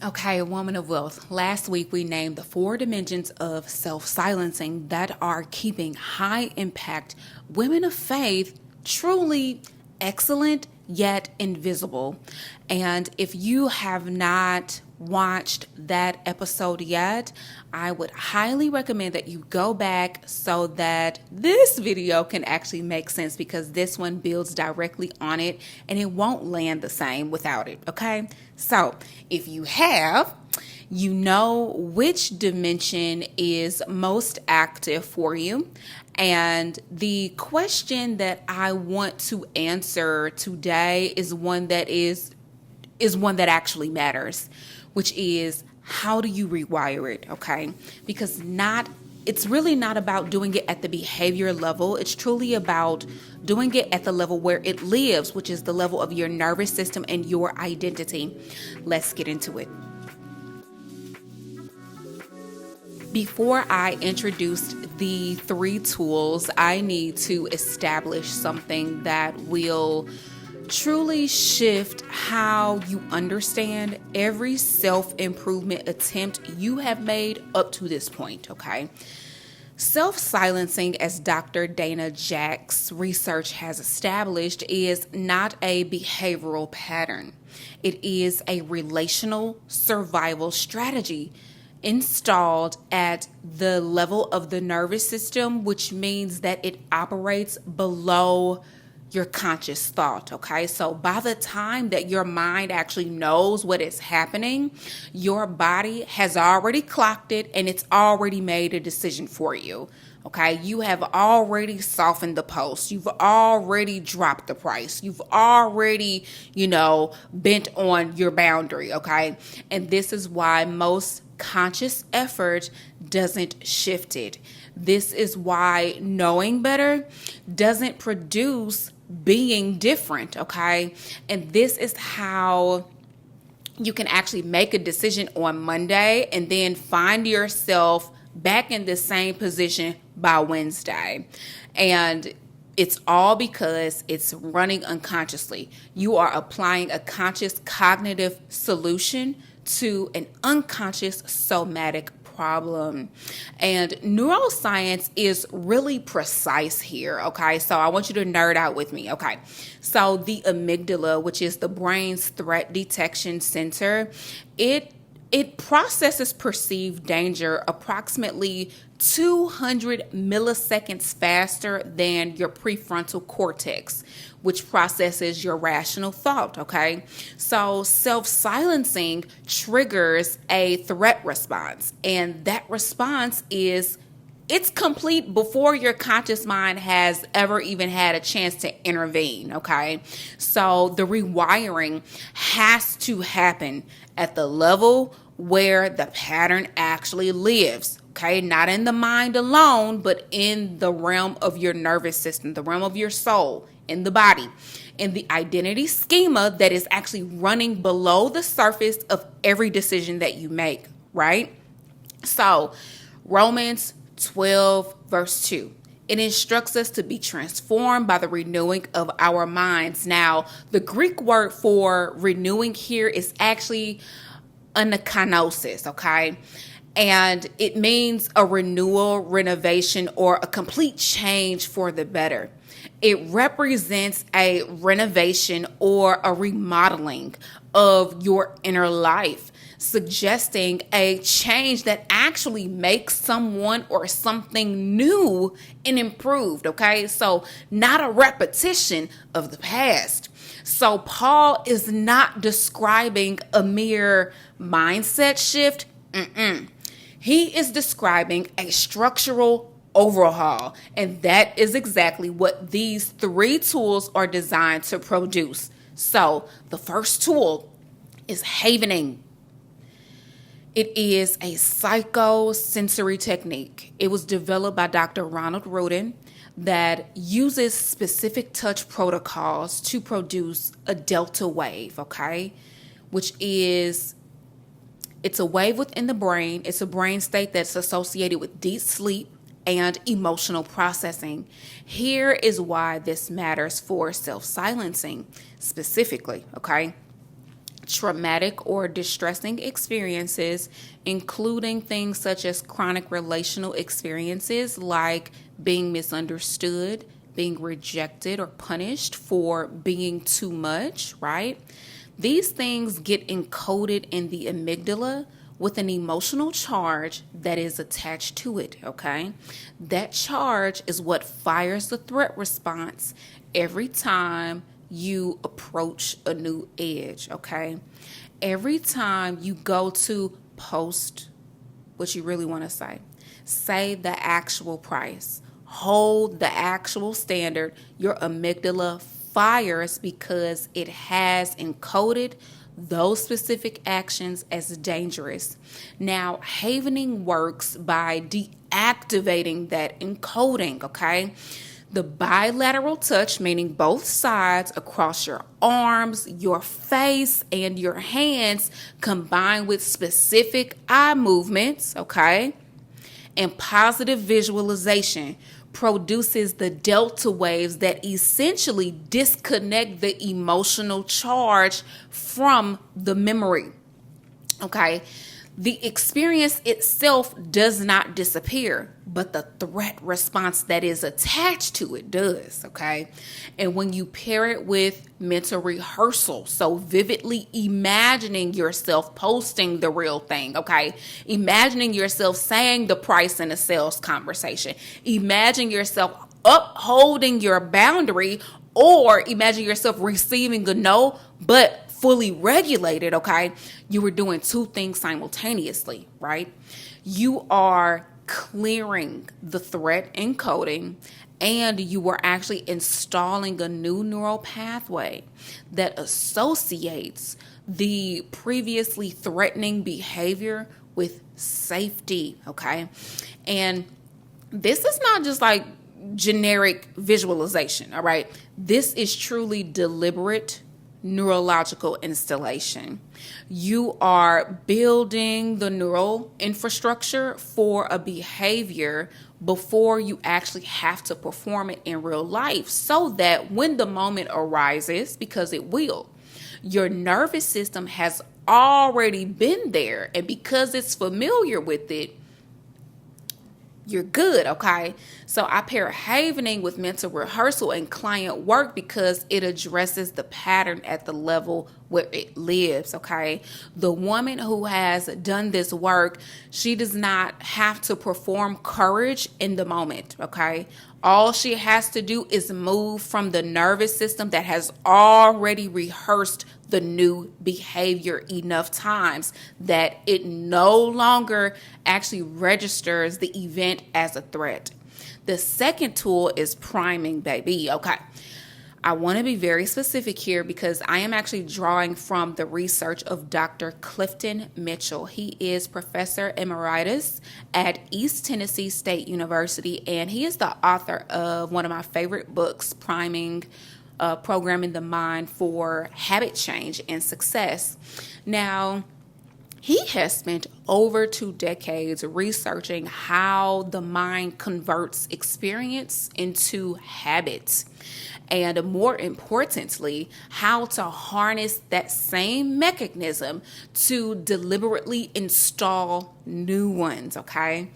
Okay, woman of wealth. Last week we named the 4 dimensions of self-silencing that are keeping high impact women of faith truly excellent yet invisible. And if you have not watched that episode yet, I would highly recommend that you go back so that this video can actually make sense, because this one builds directly on it and it won't land the same without it. Okay, so if you have, you know which dimension is most active for you. And the question that I want to answer today is one that actually matters, which is, how do you rewire it? Okay, because it's really not about doing it at the behavior level. It's truly about doing it at the level where it lives, which is the level of your nervous system and your identity. Let's get into it. Before I introduce the 3 tools, I need to establish something that will truly shift how you understand every self-improvement attempt you have made up to this point, okay? Self-silencing, as Dr. Dana Jack's research has established, is not a behavioral pattern. It is a relational survival strategy installed at the level of the nervous system, which means that it operates below your conscious thought, okay? So by the time that your mind actually knows what is happening, your body has already clocked it and it's already made a decision for you, okay? You have already softened the post. You've already dropped the price. You've already, bent on your boundary, okay? And this is why most conscious effort doesn't shift it. This is why knowing better doesn't produce being different, okay? And this is how you can actually make a decision on Monday and then find yourself back in the same position by Wednesday. And it's all because it's running unconsciously. You are applying a conscious cognitive solution to an unconscious somatic problem. And neuroscience is really precise here, okay? So I want you to nerd out with me, okay? So the amygdala, which is the brain's threat detection center, it processes perceived danger approximately 200 milliseconds faster than your prefrontal cortex, which processes your rational thought, okay? So self-silencing triggers a threat response, and that response it's complete before your conscious mind has ever even had a chance to intervene, okay? So the rewiring has to happen at the level where the pattern actually lives, okay? Not in the mind alone, but in the realm of your nervous system, the realm of your soul, in the body, in the identity schema that is actually running below the surface of every decision that you make, right? So Romans 12, verse 2. It instructs us to be transformed by the renewing of our minds. Now, the Greek word for renewing here is actually anakinosis, okay? And it means a renewal, renovation, or a complete change for the better. It represents a renovation or a remodeling of your inner life, suggesting a change that actually makes someone or something new and improved, okay? So not a repetition of the past. So Paul is not describing a mere mindset shift. He is describing a structural overhaul, and that is exactly what these 3 tools are designed to produce. So the first tool is havening. It is a psychosensory technique. It was developed by Dr. Ronald Rudin that uses specific touch protocols to produce a delta wave, okay? It's a wave within the brain. It's a brain state that's associated with deep sleep and emotional processing. Here is why this matters for self-silencing specifically, okay? traumatic or distressing experiences, including things such as chronic relational experiences like being misunderstood, being rejected or punished for being too much, right? These things get encoded in the amygdala with an emotional charge that is attached to it, okay? That charge is what fires the threat response every time you approach a new edge, okay? Every time you go to post what you really want to say the actual price, hold the actual standard, your amygdala fires because it has encoded those specific actions as dangerous. Now, havening works by deactivating that encoding, okay? The bilateral touch, meaning both sides across your arms, your face, and your hands, combined with specific eye movements, okay, and positive visualization, produces the delta waves that essentially disconnect the emotional charge from the memory, okay? The experience itself does not disappear, but the threat response that is attached to it does, okay? And when you pair it with mental rehearsal, so vividly imagining yourself posting the real thing, okay? Imagining yourself saying the price in a sales conversation. Imagine yourself upholding your boundary, or imagine yourself receiving a no, but fully regulated, okay? You were doing two things simultaneously, right? You are clearing the threat encoding, and you were actually installing a new neural pathway that associates the previously threatening behavior with safety, okay? And this is not just like generic visualization, all right? This is truly deliberate neurological installation. You are building the neural infrastructure for a behavior before you actually have to perform it in real life, so that when the moment arises, because it will, your nervous system has already been there, and because it's familiar with it, you're good, okay? So I pair havening with mental rehearsal and client work because it addresses the pattern at the level where it lives, okay? The woman who has done this work, she does not have to perform courage in the moment, okay? All she has to do is move from the nervous system that has already rehearsed the new behavior enough times that it no longer actually registers the event as a threat. The second tool is priming, baby. Okay. I want to be very specific here because I am actually drawing from the research of Dr. Clifton Mitchell. He is Professor Emeritus at East Tennessee State University, and he is the author of one of my favorite books, Priming, Programming the Mind for Habit Change and Success. Now, he has spent over 2 decades researching how the mind converts experience into habits. And more importantly, how to harness that same mechanism to deliberately install new ones, okay?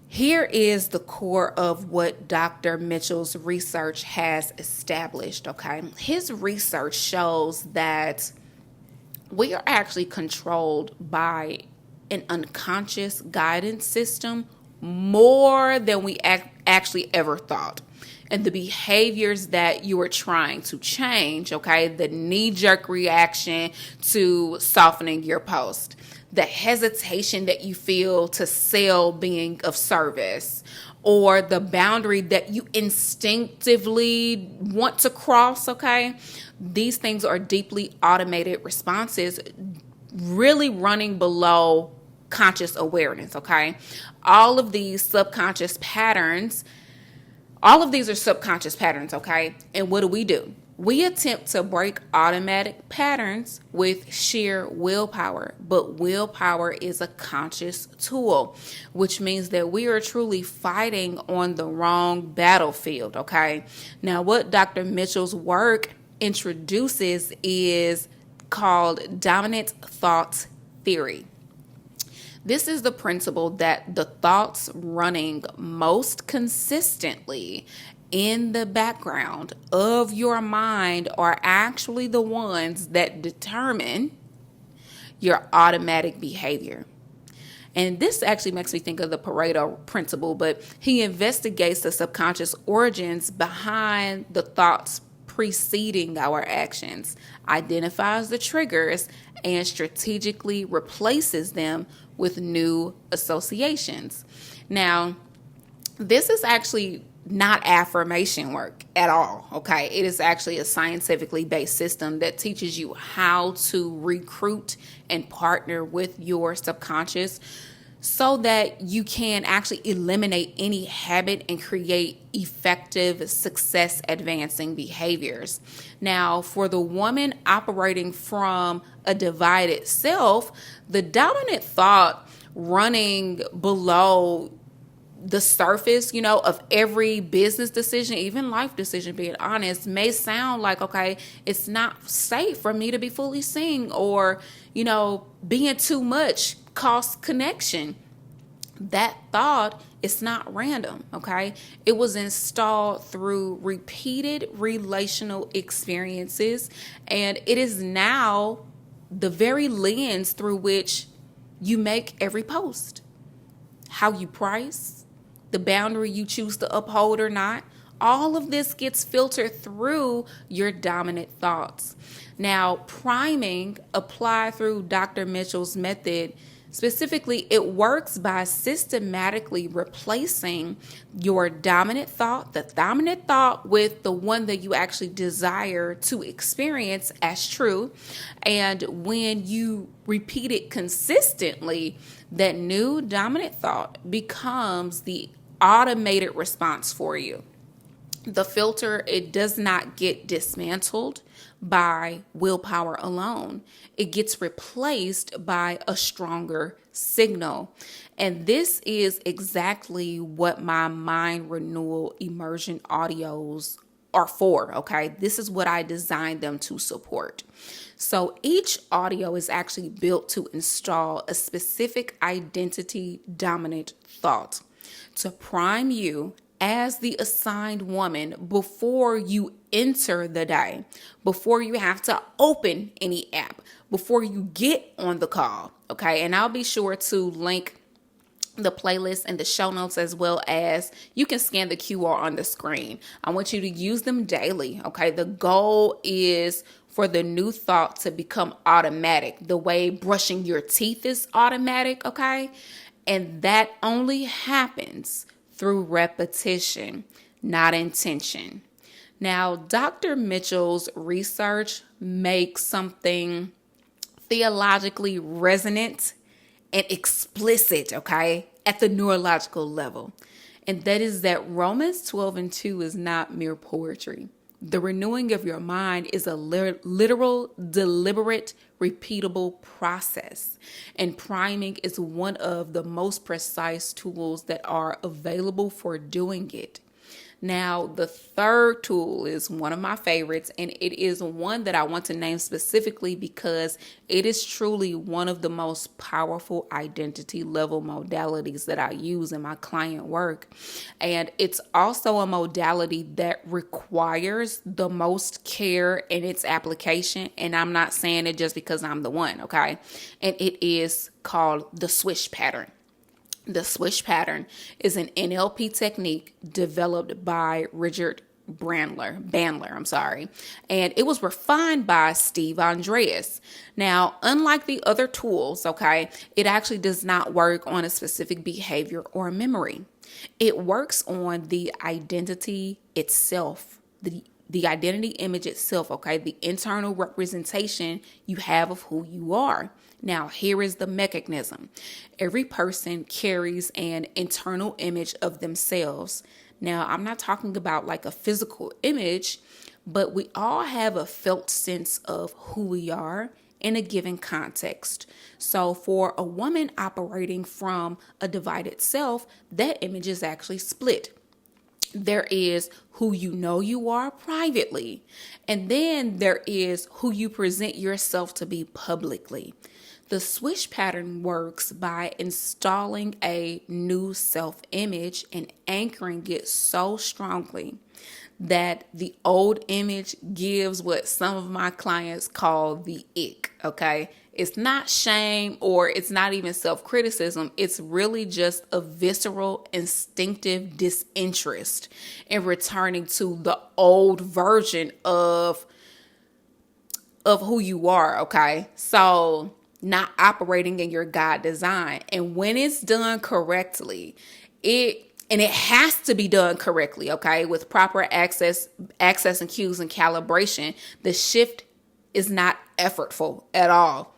Here is the core of what Dr. Mitchell's research has established, okay? His research shows that we are actually controlled by an unconscious guidance system more than we actually ever thought. And the behaviors that you are trying to change, okay, the knee-jerk reaction to softening your post, the hesitation that you feel to sell being of service, or the boundary that you instinctively want to cross, okay, these things are deeply automated responses really running below conscious awareness, okay? All of these are subconscious patterns, okay? And what do? We attempt to break automatic patterns with sheer willpower, but willpower is a conscious tool, which means that we are truly fighting on the wrong battlefield, okay? Now, what Dr. Mitchell's work introduces is called dominant thought theory. This is the principle that the thoughts running most consistently in the background of your mind are actually the ones that determine your automatic behavior. And this actually makes me think of the Pareto principle, but he investigates the subconscious origins behind the thoughts preceding our actions, identifies the triggers, and strategically replaces them with new associations. Now, this is actually not affirmation work at all, okay? It is actually a scientifically based system that teaches you how to recruit and partner with your subconscious so that you can actually eliminate any habit and create effective success advancing behaviors. Now, for the woman operating from a divided self, the dominant thought running below the surface, of every business decision, even life decision, being honest, may sound like, okay, it's not safe for me to be fully seen, or, being too much costs connection. That thought is not random, okay? It was installed through repeated relational experiences, and it is now the very lens through which you make every post, how you price, the boundary you choose to uphold or not. All of this gets filtered through your dominant thoughts. Now, priming applied through Dr. Mitchell's method, specifically, it works by systematically replacing your dominant thought, the dominant thought, with the one that you actually desire to experience as true. And when you repeat it consistently, that new dominant thought becomes the automated response for you. The filter, it does not get dismantled by willpower alone. It gets replaced by a stronger signal. And this is exactly what my mind renewal immersion audios are for, okay? This is what I designed them to support. So each audio is actually built to install a specific identity dominant thought to prime you as the assigned woman before you enter the day, before you have to open any app, before you get on the call, okay? And I'll be sure to link the playlist and the show notes, as well as you can scan the QR on the screen. I want you to use them daily, okay? The goal is for the new thought to become automatic, the way brushing your teeth is automatic, okay? And that only happens through repetition, not intention. Now, Dr. Mitchell's research makes something theologically resonant and explicit, okay, at the neurological level. And that is that Romans 12:2 is not mere poetry. The renewing of your mind is a literal, deliberate, repeatable process. And priming is one of the most precise tools that are available for doing it. Now, the third tool is one of my favorites, and it is one that I want to name specifically because it is truly one of the most powerful identity level modalities that I use in my client work. And it's also a modality that requires the most care in its application. And I'm not saying it just because I'm the one, okay? And it is called the Swish pattern. The Swish pattern is an NLP technique developed by Richard Bandler, and it was refined by Steve Andreas. Now, unlike the other tools, okay, it actually does not work on a specific behavior or memory. It works on the identity itself, the identity image itself, okay, the internal representation you have of who you are. Now, here is the mechanism. Every person carries an internal image of themselves. Now, I'm not talking about like a physical image, but we all have a felt sense of who we are in a given context. So for a woman operating from a divided self, that image is actually split. There is who you know you are privately. And then there is who you present yourself to be publicly. The Swish pattern works by installing a new self-image and anchoring it so strongly that the old image gives what some of my clients call the ick, okay? It's not shame or it's not even self-criticism. It's really just a visceral, instinctive disinterest in returning to the old version of who you are, okay? So not operating in your God design. And when it's done correctly, it has to be done correctly, okay? With proper access and cues and calibration, the shift is not effortful at all.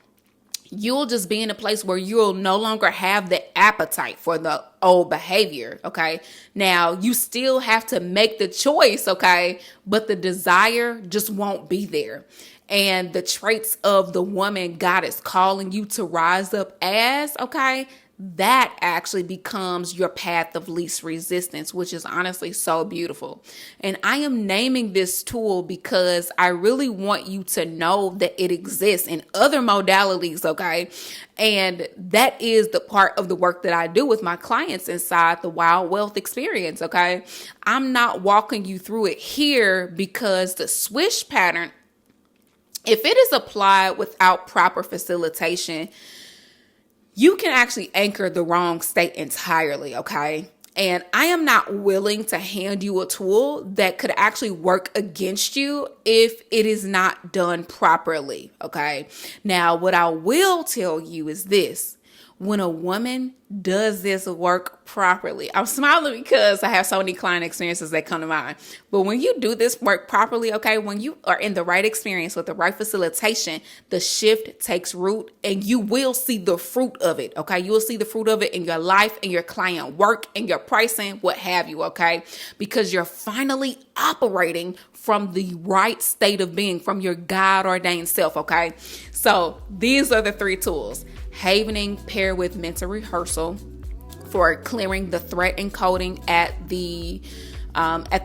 You'll just be in a place where you'll no longer have the appetite for the old behavior, okay? Now, you still have to make the choice, okay? But the desire just won't be there. And the traits of the woman God is calling you to rise up as, okay, that actually becomes your path of least resistance, which is honestly so beautiful. And I am naming this tool because I really want you to know that it exists in other modalities, okay? And that is the part of the work that I do with my clients inside the Wild Wellth experience, okay? I'm not walking you through it here because the Swish pattern, if it is applied without proper facilitation, you can actually anchor the wrong state entirely, okay? And I am not willing to hand you a tool that could actually work against you if it is not done properly, okay? Now, what I will tell you is this. When a woman does this work properly, I'm smiling because I have so many client experiences that come to mind. But when you do this work properly, okay, when you are in the right experience with the right facilitation, the shift takes root and you will see the fruit of it, okay? You will see the fruit of it in your life, in your client work, in your pricing, what have you, okay? Because you're finally operating from the right state of being, from your God-ordained self, okay? So these are the 3 tools. Havening paired with mental rehearsal for clearing the threat encoding at the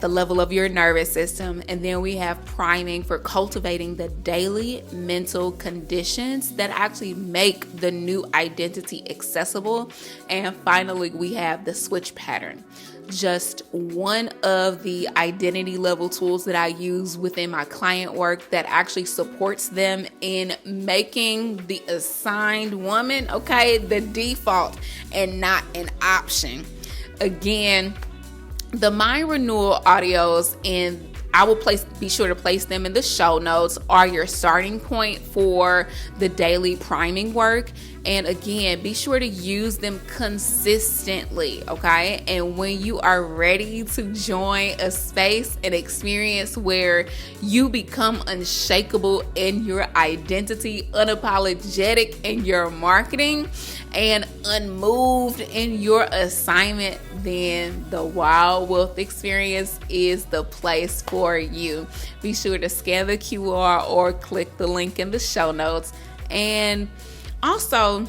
level of your nervous system. And then we have priming for cultivating the daily mental conditions that actually make the new identity accessible. And finally, we have the Swish pattern. Just one of the identity level tools that I use within my client work that actually supports them in making the assigned woman, okay, the default and not an option. Again, the My Renewal audios, and I will be sure to place them in the show notes, are your starting point for the daily priming work. And again, be sure to use them consistently, okay? And when you are ready to join a space and experience where you become unshakable in your identity, unapologetic in your marketing, and unmoved in your assignment, then the Wild Wellth experience is the place for you. Be sure to scan the QR or click the link in the show notes. And also,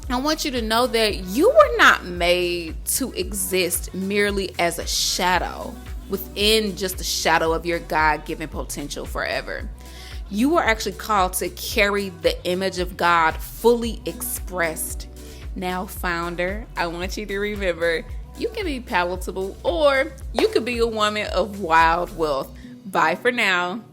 I want you to know that you were not made to exist merely as a shadow within just the shadow of your God-given potential forever. You are actually called to carry the image of God fully expressed. Now, founder, I want you to remember, you can be palatable or you could be a woman of wild wealth. Bye for now.